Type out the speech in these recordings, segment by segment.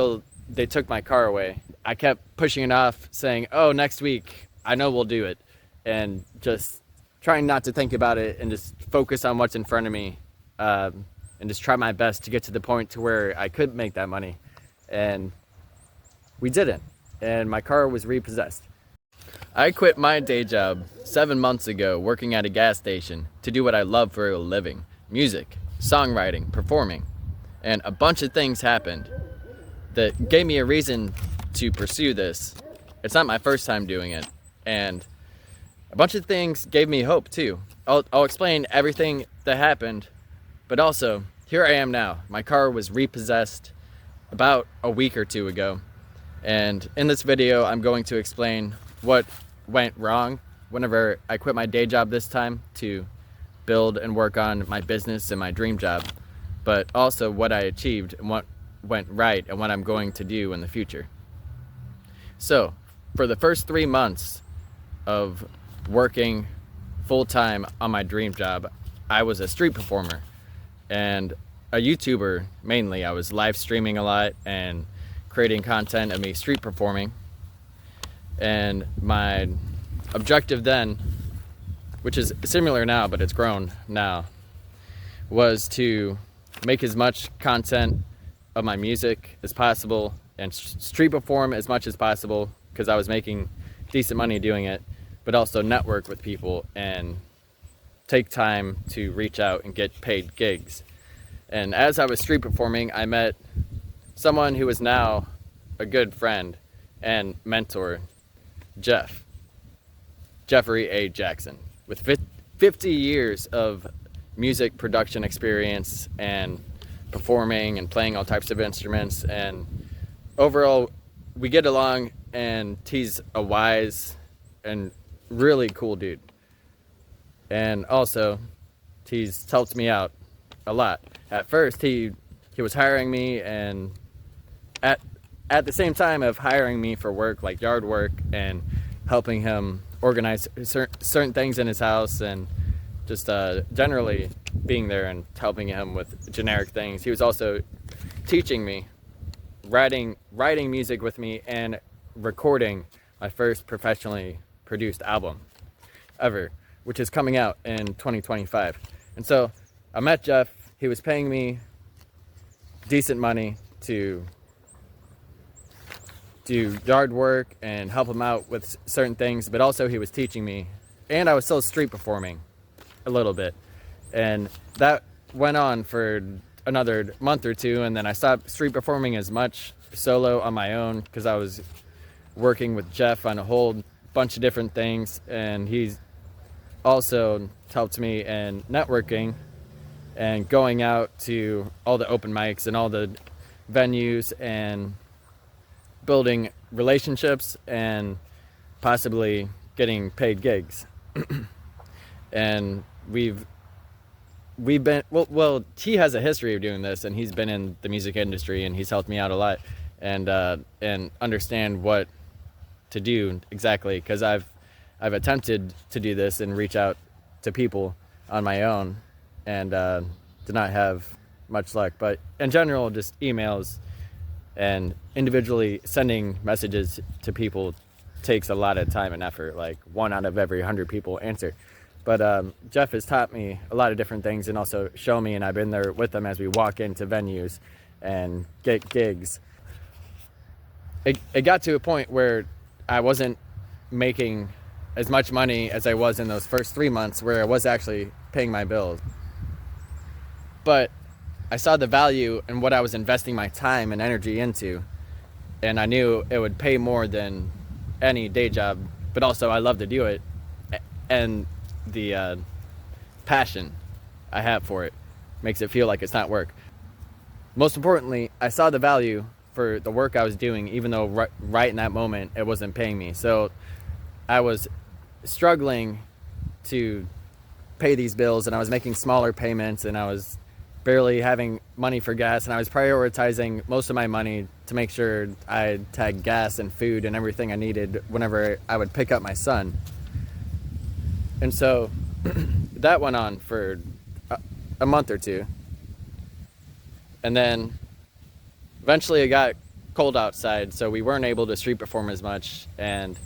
So they took my car away. I kept pushing it off, saying, oh, next week, I know we'll do it. And just trying not to think about it and just focus on what's in front of me, and just try my best to get to the point to where I could make that money. And we didn't. And my car was repossessed. I quit my day job 7 months ago working at a gas station to do what I love for a living: music, songwriting, performing. And a bunch of things happened that gave me a reason to pursue this. It's not my first time doing it. And a bunch of things gave me hope too. I'll explain everything that happened, but also, here I am now. My car was repossessed about a week or two ago. And in this video, I'm going to explain what went wrong whenever I quit my day job this time to build and work on my business and my dream job, but also what I achieved and what went right and what I'm going to do in the future. So, for the first 3 months of working full-time on my dream job, I was a street performer and a YouTuber mainly. I was live streaming a lot and creating content of me street performing. And my objective then, which is similar now, but it's grown now, was to make as much content of my music as possible and street perform as much as possible, because I was making decent money doing it, but also network with people and take time to reach out and get paid gigs. And as I was street performing, I met someone who is now a good friend and mentor, Jeffrey A. Jackson, with 50 years of music production experience and performing and playing all types of instruments. And overall, we get along, and he's a wise and really cool dude. And also, he's helped me out a lot. At first, he was hiring me, and at the same time of hiring me for work, like yard work, and helping him organize certain things in his house, and just generally being there and helping him with generic things. He was also teaching me, writing music with me, and recording my first professionally produced album ever, which is coming out in 2025. And so I met Jeff. He was paying me decent money to do yard work and help him out with certain things, but also he was teaching me, and I was still street performing a little bit. And that went on for another month or two, and then I stopped street performing as much solo on my own because I was working with Jeff on a whole bunch of different things, and he's also helped me in networking and going out to all the open mics and all the venues and building relationships and possibly getting paid gigs. And we've been, well, he has a history of doing this, and he's been in the music industry, and he's helped me out a lot and understand what to do exactly, because I've attempted to do this and reach out to people on my own and did not have much luck. But in general, just emails and individually sending messages to people takes a lot of time and effort. Like 1 out of every 100 people answer. But Jeff has taught me a lot of different things and also shown me, and I've been there with them as we walk into venues and get gigs. It got to a point where I wasn't making as much money as I was in those first 3 months, where I was actually paying my bills. But I saw the value in what I was investing my time and energy into, and I knew it would pay more than any day job, but also I love to do it, and the passion I have for it makes it feel like it's not work. Most importantly, I saw the value for the work I was doing, even though right in that moment it wasn't paying me. So I was struggling to pay these bills, and I was making smaller payments, and I was barely having money for gas, and I was prioritizing most of my money to make sure I had gas and food and everything I needed whenever I would pick up my son. And so that went on for a month or two, and then eventually it got cold outside, so we weren't able to street perform as much. And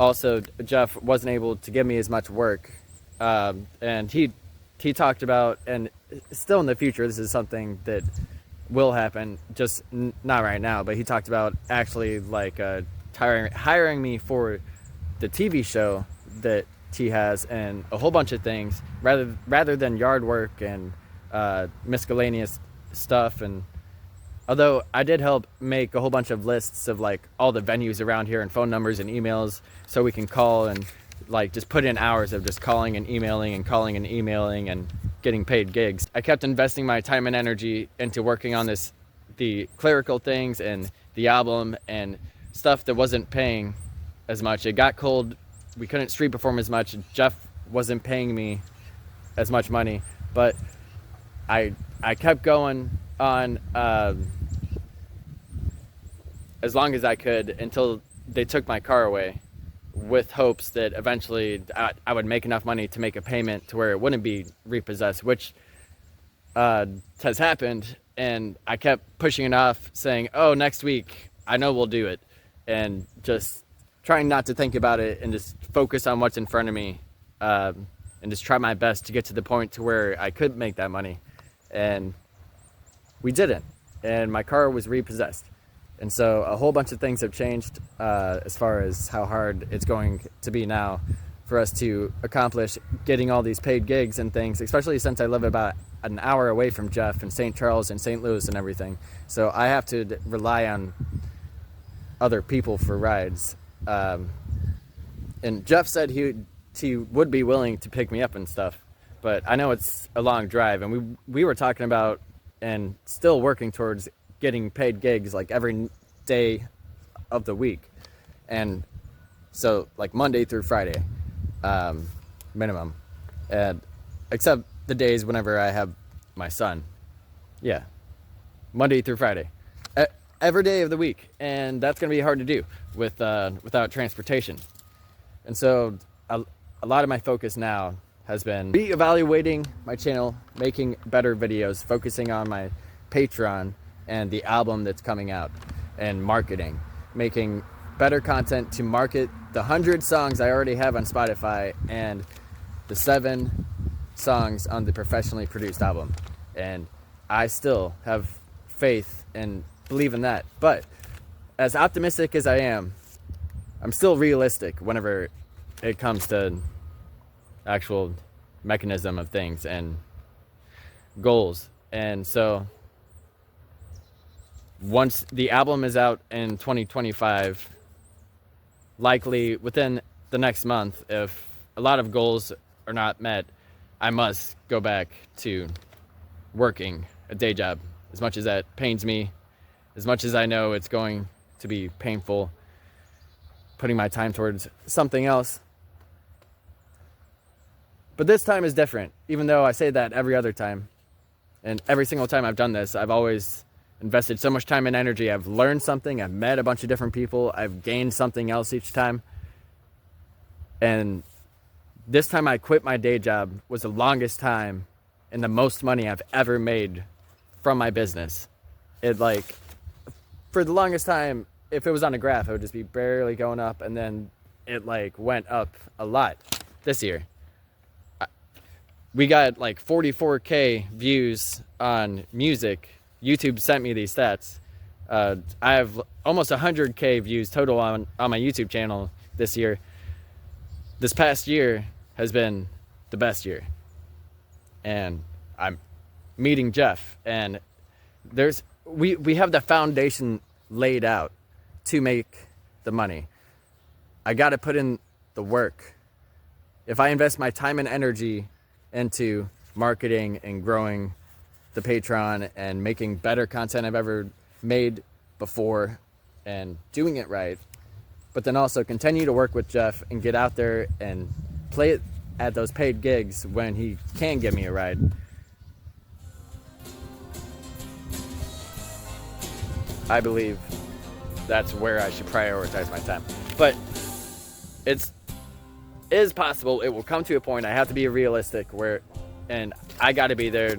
also, Jeff wasn't able to give me as much work. And he talked about, and still in the future, this is something that will happen, just not right now, but he talked about actually like hiring me for the TV show that he has and a whole bunch of things rather than yard work and miscellaneous stuff. And although I did help make a whole bunch of lists of like all the venues around here and phone numbers and emails so we can call and like just put in hours of just calling and emailing and getting paid gigs. I kept investing my time and energy into working on the clerical things and the album and stuff that wasn't paying as much. It got cold. We couldn't street perform as much. Jeff wasn't paying me as much money, but I kept going on as long as I could until they took my car away, with hopes that eventually I would make enough money to make a payment to where it wouldn't be repossessed, which has happened. And I kept pushing it off, saying, oh, next week, I know we'll do it. And just trying not to think about it and just focus on what's in front of me, and just try my best to get to the point to where I could make that money. And we didn't. And my car was repossessed. And so a whole bunch of things have changed as far as how hard it's going to be now for us to accomplish getting all these paid gigs and things, especially since I live about an hour away from Jeff in St. Charles and St. Louis and everything. So I have to rely on other people for rides. And Jeff said he would be willing to pick me up and stuff, but I know it's a long drive, and we were talking about and still working towards getting paid gigs like every day of the week. And so like Monday through Friday, minimum, and except the days whenever I have my son. Yeah, Monday through Friday, every day of the week. And that's gonna be hard to do without transportation. And so a lot of my focus now has been reevaluating my channel, making better videos, focusing on my Patreon and the album that's coming out, and marketing, making better content to market the 100 songs I already have on Spotify and the 7 songs on the professionally produced album. And I still have faith and believe in that. But as optimistic as I am, I'm still realistic whenever it comes to actual mechanism of things and goals. And so once the album is out in 2025, likely within the next month, if a lot of goals are not met, I must go back to working a day job. As much as that pains me, as much as I know it's going to be painful, putting my time towards something else. But this time is different, even though I say that every other time. And every single time I've done this, I've always invested so much time and energy. I've learned something. I've met a bunch of different people. I've gained something else each time. And this time I quit my day job was the longest time and the most money I've ever made from my business. It like, for the longest time, if it was on a graph, it would just be barely going up, and then it like went up a lot this year. We got like 44K views on music. YouTube sent me these stats. I have almost 100K views total on my YouTube channel this year. This past year has been the best year. And I'm meeting Jeff, and we have the foundation laid out to make the money. I got to put in the work. If I invest my time and energy into marketing and growing the Patreon and making better content I've ever made before and doing it right, but then also continue to work with Jeff and get out there and play it at those paid gigs when he can give me a ride. I believe that's where I should prioritize my time. But it is possible it will come to a point. I have to be realistic and I got to be there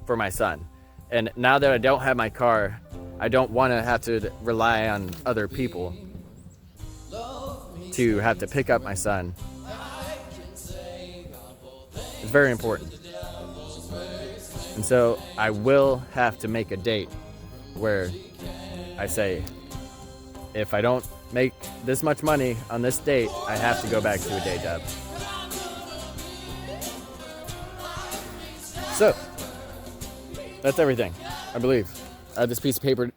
for my son. And now that I don't have my car, I don't want to have to rely on other people to have to pick up my son. It's very important. And so I will have to make a date where I say, if I don't make this much money on this date, I have to go back to a day job. So, that's everything, I believe. I have this piece of paper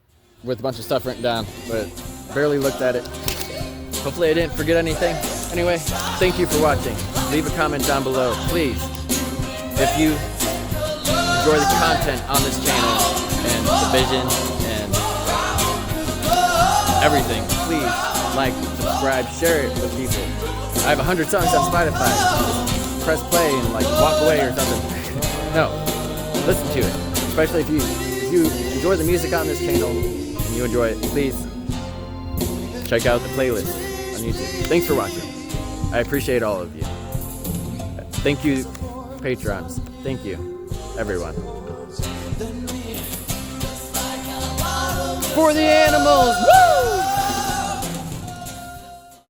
with a bunch of stuff written down, but barely looked at it. Hopefully I didn't forget anything. Anyway, thank you for watching. Leave a comment down below, please. If you enjoy the content on this channel and the vision and everything, please like, subscribe, share it with people. I have 100 songs on Spotify. Just press play and like walk away or something. No, listen to it. Especially if you enjoy the music on this channel and you enjoy it, please check out the playlist on YouTube. Thanks for watching. I appreciate all of you. Thank you, patrons. Thank you, everyone. For the animals! Woo!